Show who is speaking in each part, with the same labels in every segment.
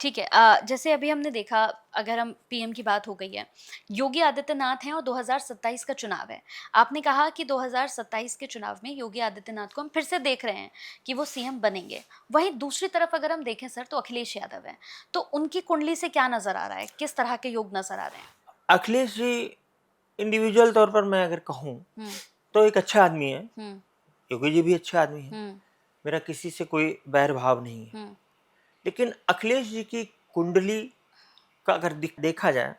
Speaker 1: ठीक है। जैसे अभी हमने देखा, अगर हम पीएम की बात हो गई है, योगी आदित्यनाथ हैं और 2027 का चुनाव है। आपने कहा कि 2027 के चुनाव में योगी आदित्यनाथ को हम फिर से देख रहे हैं कि वो सीएम बनेंगे। वहीं दूसरी तरफ अगर हम देखें सर, तो अखिलेश यादव हैं। तो उनकी कुंडली से क्या नज़र आ रहा है? किस तरह के योग नज़र आ रहे हैं?
Speaker 2: अखिलेश जी इंडिविजुअल तौर पर मैं अगर कहूँ
Speaker 1: हुँ,
Speaker 2: तो एक अच्छा आदमी है।
Speaker 1: हुँ,
Speaker 2: योगी जी भी अच्छे आदमी हैं।
Speaker 1: हुँ,
Speaker 2: मेरा किसी से कोई बैर भाव नहीं है।
Speaker 1: हुँ,
Speaker 2: लेकिन अखिलेश जी की कुंडली का अगर देखा जाए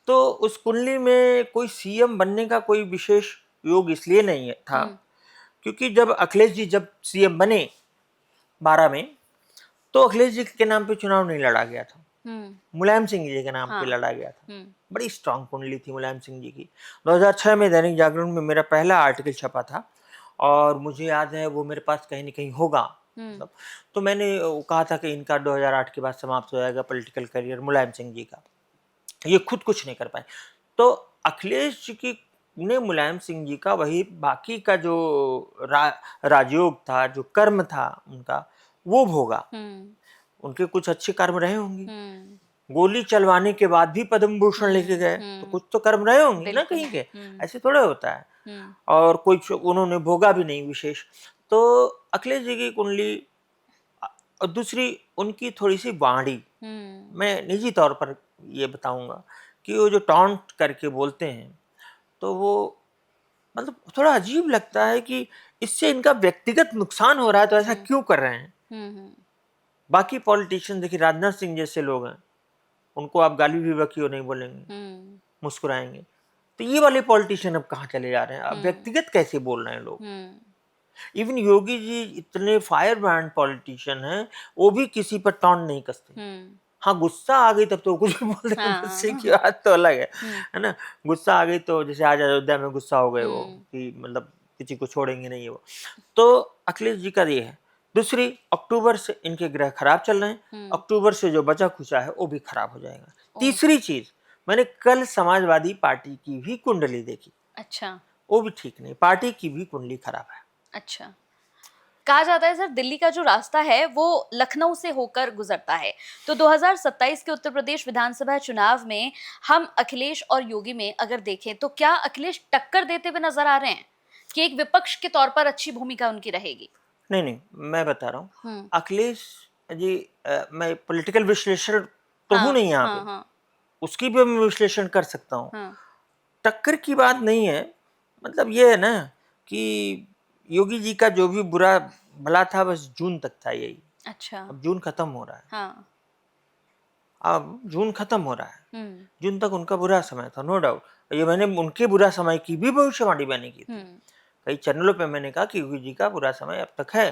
Speaker 2: तो उस कुंडली में कोई सीएम बनने का कोई विशेष योग इसलिए नहीं है था,
Speaker 1: हुँ,
Speaker 2: क्योंकि जब अखिलेश जी जब सीएम बने 12 में, तो अखिलेश जी के नाम पे चुनाव नहीं लड़ा गया था,
Speaker 1: हुँ,
Speaker 2: मुलायम सिंह जी के नाम पे
Speaker 1: हाँ,
Speaker 2: लड़ा गया था।
Speaker 1: हुँ,
Speaker 2: बड़ी स्ट्रांग कुंडली थी मुलायम सिंह जी की। 2006 में दैनिक जागरण में मेरा पहला आर्टिकल छपा था और मुझे याद है वो मेरे पास कहीं न कहीं होगा,
Speaker 1: हुँ,
Speaker 2: मतलब तो मैंने कहा था कि इनका 2008 के बाद समाप्त हो जाएगा पॉलिटिकल करियर मुलायम सिंह जी का। ये खुद कुछ नहीं कर पाए। तो अखिलेश जी की ने मुलायम सिंह जी का वही बाकी का जो राजयोग था, जो कर्म था उनका, वो भोगा।
Speaker 1: हुँ,
Speaker 2: उनके कुछ अच्छे कर्म रहे होंगे।
Speaker 1: हुँ,
Speaker 2: गोली चलवाने के बाद भी पद्म भूषण लेके
Speaker 1: हुँ,
Speaker 2: गए, तो
Speaker 1: हुँ,
Speaker 2: कुछ तो कर्म रहे होंगे ना
Speaker 1: बिल्कुल।
Speaker 2: कहीं के,
Speaker 1: हुँ,
Speaker 2: ऐसे थोड़े होता है।
Speaker 1: हुँ,
Speaker 2: और कुछ उन्होंने भोगा भी नहीं विशेष। तो अखिलेश जी की कुंडली और दूसरी उनकी थोड़ी-सी वाणी,
Speaker 1: हुँ,
Speaker 2: मैं निजी तौर पर ये बताऊँगा कि वो जो टॉन्ट करके बोलते हैं, तो वो मतलब थोड़ा अजीब लगता है कि इससे इनका व्यक्तिगत नुकसान हो रहा है, तो ऐसा
Speaker 1: हुँ,
Speaker 2: क्यों कर रहे हैं?
Speaker 1: हुँ, हुँ,
Speaker 2: बाकी पॉलिटिशियन देखिए, राजनाथ सिंह जैसे लोग हैं, उनको आप गाली भी बकियो नहीं बोलेंगे,
Speaker 1: हुँ,
Speaker 2: मुस्कुराएँगे। तो ये वाले पॉलिटिशियन अब कहाँ चले जा रहे हैं? अब
Speaker 1: हुँ,
Speaker 2: व्यक्तिगत कैसे बोल रहे हैं लोग?
Speaker 1: हुँ,
Speaker 2: इवन योगी जी इतने फायर ब्रांड पॉलिटिशियन हैं, वो भी किसी पर टॉन्ट नहीं कसते।
Speaker 1: हुँ,
Speaker 2: हाँ, गुस्सा आ गई तब तो वो कुछ भी बोल देंगे, गुस्से
Speaker 1: हाँ,
Speaker 2: की बात तो अलग
Speaker 1: हुँ,
Speaker 2: है ना? गुस्सा आ गई तो जैसे आज अयोध्या में गुस्सा हो गए वो
Speaker 1: हुँ,
Speaker 2: कि मतलब किसी को छोड़ेंगे नहीं वो। तो अखिलेश जी का ये है। दूसरी, अक्टूबर से इनके ग्रह खराब चल रहे हैं,
Speaker 1: हुँ,
Speaker 2: अक्टूबर से जो बचा-खुचा है वो भी खराब हो जाएगा।
Speaker 1: ओह!
Speaker 2: तीसरी चीज़, मैंने कल समाजवादी पार्टी की भी कुंडली देखी,
Speaker 1: अच्छा,
Speaker 2: वो भी ठीक नहीं, पार्टी की भी कुंडली खराब है।
Speaker 1: अच्छा। कहा जाता है सर, दिल्ली का जो रास्ता है वो लखनऊ से होकर गुजरता है। तो 2027 के उत्तर प्रदेश विधानसभा चुनाव में हम अखिलेश और योगी में अगर देखें, तो क्या अखिलेश टक्कर देते हुए नजर आ रहे हैं कि एक विपक्ष के तौर पर अच्छी भूमिका उनकी रहेगी?
Speaker 2: नहीं, नहीं, मैं बता रहा हूँ,
Speaker 1: हुँ,
Speaker 2: अखिलेश जी मैं पॉलिटिकल विश्लेषण तो हूँ
Speaker 1: हाँ,
Speaker 2: नहीं यहाँ
Speaker 1: हाँ,
Speaker 2: पे,
Speaker 1: हाँ,
Speaker 2: उसकी भी मैं विश्लेषण कर सकता हूँ।
Speaker 1: हाँ,
Speaker 2: टक्कर की बात नहीं है, मतलब ये है ना कि योगी जी का जो भी बुरा भला था बस जून तक था यही।
Speaker 1: अच्छा,
Speaker 2: अब जून खत्म हो रहा है,
Speaker 1: हाँ,
Speaker 2: अब जून खत्म हो रहा है।
Speaker 1: हुँ,
Speaker 2: जून तक उनका बुरा समय था, नो डाउट। ये मैंने उनके बुरा समय की भी भविष्यवाणी मैंने की थी।
Speaker 1: हुँ,
Speaker 2: कई चैनलों पे मैंने कहा कि योगी जी का बुरा समय अब तक है।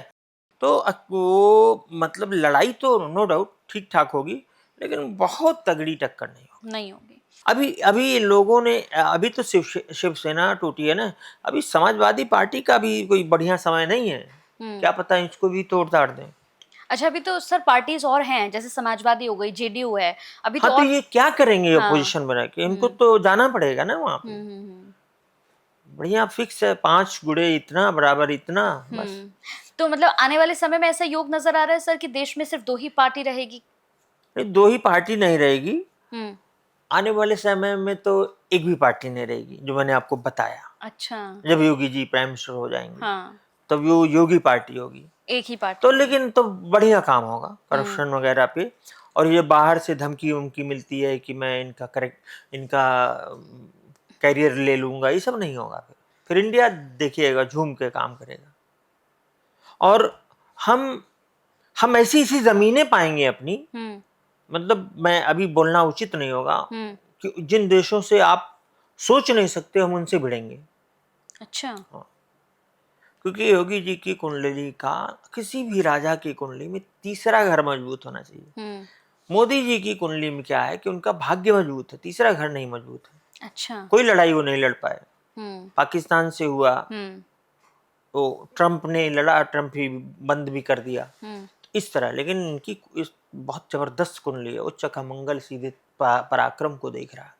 Speaker 2: तो वो मतलब लड़ाई तो नो डाउट ठीक-ठाक होगी, लेकिन बहुत तगड़ी टक्कर नहीं होगी।
Speaker 1: नहीं होगी।
Speaker 2: अभी अभी लोगों ने अभी तो शिवसेना टूटी है ना, अभी समाजवादी पार्टी का भी कोई बढ़िया समय नहीं है। क्या
Speaker 1: हुँ।
Speaker 2: पता इसको भी तोड़-ताड़ दें।
Speaker 1: अच्छा, अभी तो सर पार्टीज़ और हैं, जैसे समाजवादी हो गई, जेडीयू है, अभी
Speaker 2: हाँ,
Speaker 1: तो
Speaker 2: तो
Speaker 1: और।
Speaker 2: ये क्या करेंगे
Speaker 1: हाँ,
Speaker 2: अपोज़िशन बना के? इनको
Speaker 1: हुँ,
Speaker 2: तो जाना पड़ेगा ना वहाँ पे।
Speaker 1: हुँ, हुँ, हुँ।
Speaker 2: बढ़िया फिक्स है, 5 गुणे इतना बराबर इतना, बस।
Speaker 1: हुँ। तो मतलब आने वाले समय में ऐसा योग नज़र आ रहा है सर कि देश में सिर्फ़ 2 ही पार्टी रहेगी?
Speaker 2: नहीं, 2 ही पार्टी नहीं रहेगी,
Speaker 1: हुँ,
Speaker 2: आने वाले समय में तो एक भी पार्टी नहीं रहेगी, जो मैंने आपको बताया।
Speaker 1: अच्छा,
Speaker 2: जब योगी जी प्राइम मिनिस्टर हो जाएँगे,
Speaker 1: हाँ,
Speaker 2: तब यो योगी पार्टी होगी।
Speaker 1: एक ही पार्टी
Speaker 2: तो
Speaker 1: होगी।
Speaker 2: लेकिन तो बढ़िया काम होगा
Speaker 1: हुँ,
Speaker 2: करप्शन वगैरह पे। और ये बाहर से धमकी-वमकी मिलती है कि मैं इनका करियर ले लूँगा, ये सब नहीं होगा फिर। फिर इंडिया देखिएगा झूम के काम करेगा। और हम हम ऐसी-ऐसी ज़मीनें पाएँगे अपनी,
Speaker 1: हुँ,
Speaker 2: मतलब मैं अभी बोलना उचित नहीं होगा
Speaker 1: हुँ,
Speaker 2: कि जिन देशों से आप सोच नहीं सकते हम उनसे भिड़ेंगे।
Speaker 1: अच्छा,
Speaker 2: हाँ, क्योंकि योगी जी की कुंडली का किसी भी राजा की कुंडली में तीसरा घर मजबूत होना चाहिए।
Speaker 1: हुँ,
Speaker 2: मोदी जी की कुंडली में क्या है कि उनका भाग्य मजबूत है, तीसरा घर नहीं मजबूत है।
Speaker 1: अच्छा,
Speaker 2: कोई लड़ाई वो नहीं लड़ पाए।
Speaker 1: हुँ,
Speaker 2: पाकिस्तान से हुआ,
Speaker 1: हुँ,
Speaker 2: तो ट्रंप ने लड़ा, ट्रंप ही बंद भी कर दिया।
Speaker 1: हुँ,
Speaker 2: इस तरह, लेकिन इनकी इस बहुत ज़बरदस्त कुंडली है, उच्च का मंगल सीधे पराक्रम को देख रहा है।